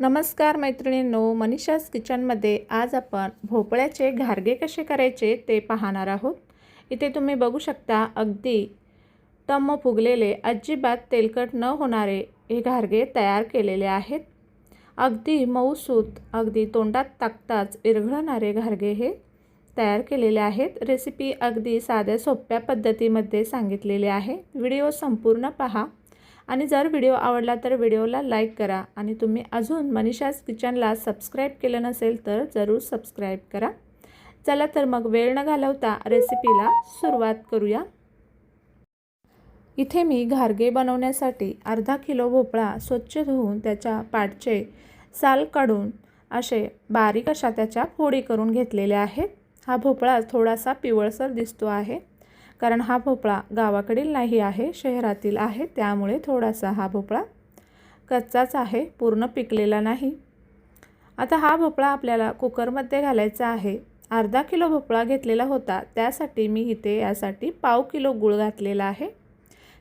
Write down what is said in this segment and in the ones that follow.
नमस्कार मैत्रिणींनो, मनीषाज किचनमध्ये आज आपण भोपळ्याचे घारगे कसे करायचे ते पाहणार आहोत। इथे तुम्ही बघू शकता अगदी टम्म फुगलेले, अजिबात तेलकट न होणारे हे घारगे तयार केलेले आहेत। अगदी मऊसूत, अगदी तोंडात टाकताच विरघळणारे घारगे हे तयार केलेले आहेत। रेसिपी अगदी साध्या सोप्या पद्धतीमध्ये सांगितलेली आहे। व्हिडिओ संपूर्ण पहा आणि जर व्हिडिओ आवडला तर व्हिडिओला लाईक करा आणि तुम्ही अजून मनीषाज किचनला सबस्क्राइब केलं नसेल तर जरूर सबस्क्राइब करा। चला तर मग वेळ न घालवता रेसिपीला सुरुवात करूया। इथे मी घारगे बनवण्यासाठी अर्धा किलो भोपळा स्वच्छ धुवून त्याच्या पाठचे साल काढून असे बारीक अशा त्याच्या फोडी करून घेतलेले आहेत। हा भोपळा थोडासा पिवळसर दिसतो आहे कारण हा भोपळा गावाकडील नाही आहे, शहरातील आहे, त्यामुळे थोडासा हा भोपळा कच्चाच आहे, पूर्ण पिकलेला नाही। आता हा भोपळा आपल्याला कुकरमध्ये घालायचा आहे। अर्धा किलो भोपळा घेतलेला होता, त्यासाठी मी इथे यासाठी पाव किलो गूळ घातलेला आहे।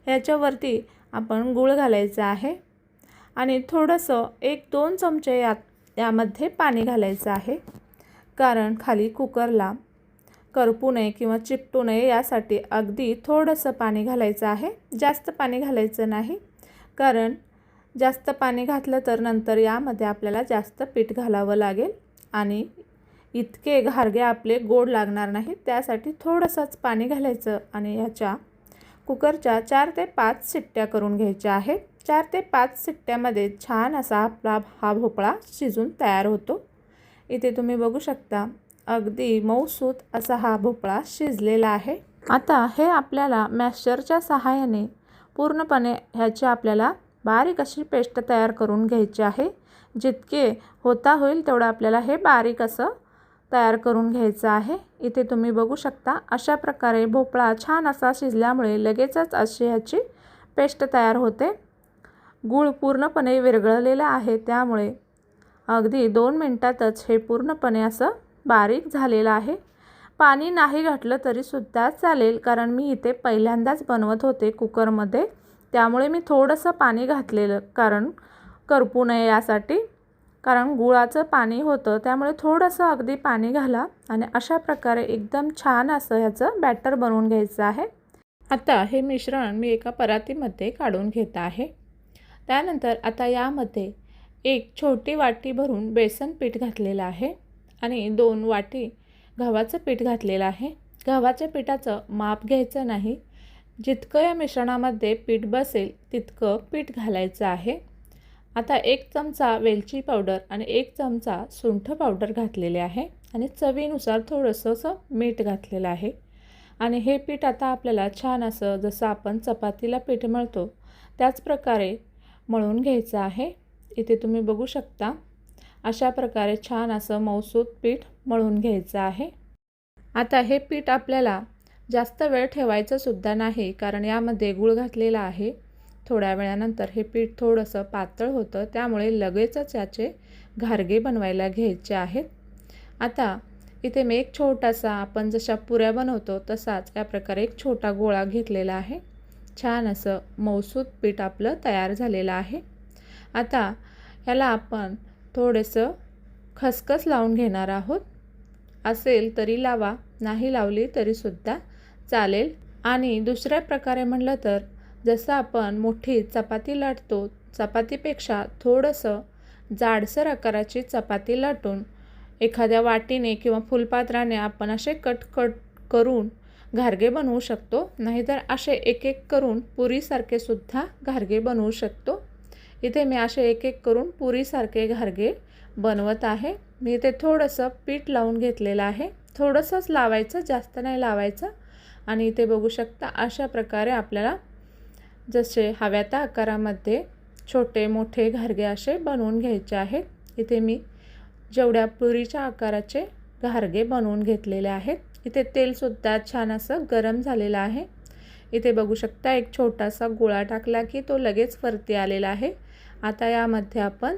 याच्यावरती आपण गूळ घालायचा आहे आणि थोडंसं 1-2 चमचे यामध्ये पाणी घालायचं आहे, कारण खाली कुकरला करपू नये किंवा चिकटू नये यासाठी अगदी थोडंसं पाणी घालायचं आहे। जास्त पाणी घालायचं नाही, कारण जास्त पाणी घातलं तर नंतर यामध्ये आपल्याला जास्त पीठ घालावं लागेल आणि इतके घारगे आपले गोड लागणार नाही, त्यासाठी थोडंसंच पाणी घालायचं आणि याच्या कुकरच्या 4 ते 5 शिट्ट्या करून घ्यायच्या आहेत। 4 ते 5 शिट्ट्यामध्ये छान असा आपला हा भोपळा शिजून तयार होतो। इथे तुम्ही बघू शकता अगदी मऊसूत असा हा भोपळा शिजलेला आहे। आता हे आपल्याला मॅशरच्या सहाय्याने पूर्णपणे ह्याची आपल्याला बारीक अशी पेस्ट तयार करून घ्यायची आहे। जितके होता होईल तेवढं आपल्याला हे बारीक असं तयार करून घ्यायचं आहे। इथे तुम्ही बघू शकता अशा प्रकारे भोपळा छान असा शिजल्यामुळे लगेचच अशी ह्याची पेस्ट तयार होते। गूळ पूर्णपणे विरघळलेला आहे, त्यामुळे अगदी 2 मिनिटातच हे पूर्णपणे असं बारीक झालेलं आहे। पाणी नाही घातलं तरी सुद्धा चालेल, कारण मी इथे पहिल्यांदाच बनवत होते कुकरमध्ये, त्यामुळे मी थोडंसं पाणी घातलेलं, कारण करपू नये यासाठी, कारण गुळाचं पाणी होतं, त्यामुळे थोडंसं अगदी पाणी घाला आणि अशा प्रकारे एकदम छान असं ह्याचं बॅटर बनवून घ्यायचं आहे। आता हे मिश्रण मी एका परातीमध्ये काढून घेत आहे। त्यानंतर आता यामध्ये 1 छोटी वाटी भरून बेसन पीठ घातलेलं आहे आणि 2 वाटी गव्हाचं पीठ घातलेलं आहे। गव्हाच्या पिठाचं माप घ्यायचं नाही, जितकं या मिश्रणामध्ये पीठ बसेल तितकं पीठ घालायचं आहे। आता 1 चमचा वेलची पावडर आणि 1 चमचा सुंठ पावडर घातलेले आहे आणि चवीनुसार थोडंसं मीठ घातलेलं आहे आणि हे पीठ आता आपल्याला छान असं जसं आपण चपातीला पीठ मळतो त्याच प्रकारे मळून घ्यायचं आहे। इथे तुम्ही बघू शकता अशा प्रकारे छान असं मऊसूत पीठ मळून घ्यायचं आहे। आता हे पीठ आपल्याला जास्त वेळ ठेवायचं सुद्धा नाही, कारण यामध्ये गूळ घातलेला आहे। थोड्या वेळानंतर हे पीठ थोडंसं पातळ होतं, त्यामुळे लगेचच याचे घारगे बनवायला घ्यायचे आहेत। आता इथे मी एक छोटासा, आपण जशा पुऱ्या बनवतो तसाच या प्रकारे एक छोटा गोळा घेतलेला आहे। छान असं मऊसूत पीठ आपलं तयार झालेलं आहे। आता ह्याला आपण थोडंसं खसखस लावून घेणार आहोत। असेल तरी लावा, नाही लावली तरी सुद्धा चालेल। आणि दुसऱ्या प्रकारे म्हटलं तर जसं आपण मोठी चपाती लाटतो, चपातीपेक्षा थोडंसं जाडसर आकाराची चपाती लाटून एखाद्या वाटीने किंवा फुलपात्राने आपण असे कट करून घारगे बनवू शकतो, नाहीतर असे एक करून पुरीसारखे सुद्धा घारगे बनवू शकतो। इथे मी असे एक करून पुरीसारखे घारगे बनवत आहे। मी इथे थोडंसं पीठ लावून घेतलेलं आहे, थोडंसंच लावायचं, जास्त नाही लावायचं। आणि इथे बघू शकता अशा प्रकारे आपल्याला जसे हव्या त्या आकारामध्ये छोटे मोठे घारगे असे बनवून घ्यायचे आहेत। इथे मी जेवढ्या पुरीच्या आकाराचे घारगे बनवून घेतलेले आहेत। इथे तेलसुद्धा छान असं गरम झालेलं आहे। इथे बघू शकता एक छोटासा गोळा टाकला की तो लगेच वरती आलेला आहे। आता यामध्ये आपण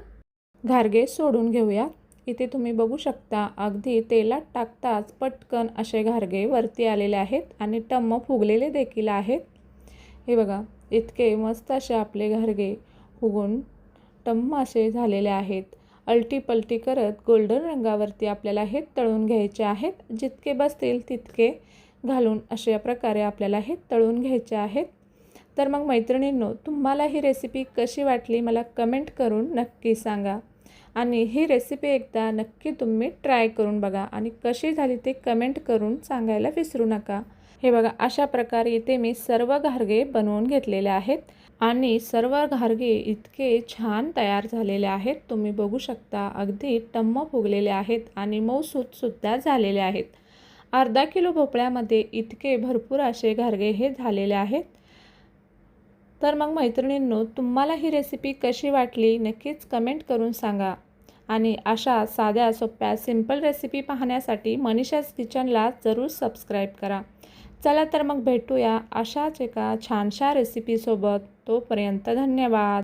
घारगे सोडून घेऊया। इथे तुम्ही बघू शकता अगदी तेलात टाकताच पटकन असे घारगे वरती आलेले आहेत आणि टम्म फुगलेले देखील आहेत। हे बघा, इतके मस्त असे आपले घारगे फुगून टम्म असे झालेले आहेत। अलटी पलटी करत गोल्डन रंगावरती आपल्याला हे तळून घ्यायचे आहेत। जितके बसतील तितके घालून अशा प्रकारे आपल्याला हे तळून घ्यायचे आहेत। तर मग मैत्रिणींनो, तुम्हाला ही रेसिपी कशी वाटली मला कमेंट करून नक्की सांगा आणि ही रेसिपी एकदा नक्की तुम्ही ट्राय करून बघा आणि कशी झाली ते कमेंट करून सांगायला विसरू नका। हे बघा, अशा प्रकारे इथे मी सर्व घारगे बनवून घेतलेले आहेत आणि सर्व घारगे इतके छान तयार झालेले आहेत। तुम्ही बघू शकता अगदी टम्म फुगलेले आहेत आणि मऊसूत सुद्धा झालेले आहेत। अर्धा किलो भोपळ्यामध्ये इतके भरपूर असे घारगे हे झालेले आहेत। तर मग मैत्रिणींनो, तुम्हाला ही रेसिपी कशी वाटली नक्कीच कमेंट करून सांगा आणि अशा साध्या सोप्या सिंपल रेसिपी पाहण्यासाठी मनीषाज किचनला जरूर सबस्क्राईब करा। चला तर मग भेटूया अशाच एका छानशा रेसिपीसोबत। तोपर्यंत धन्यवाद।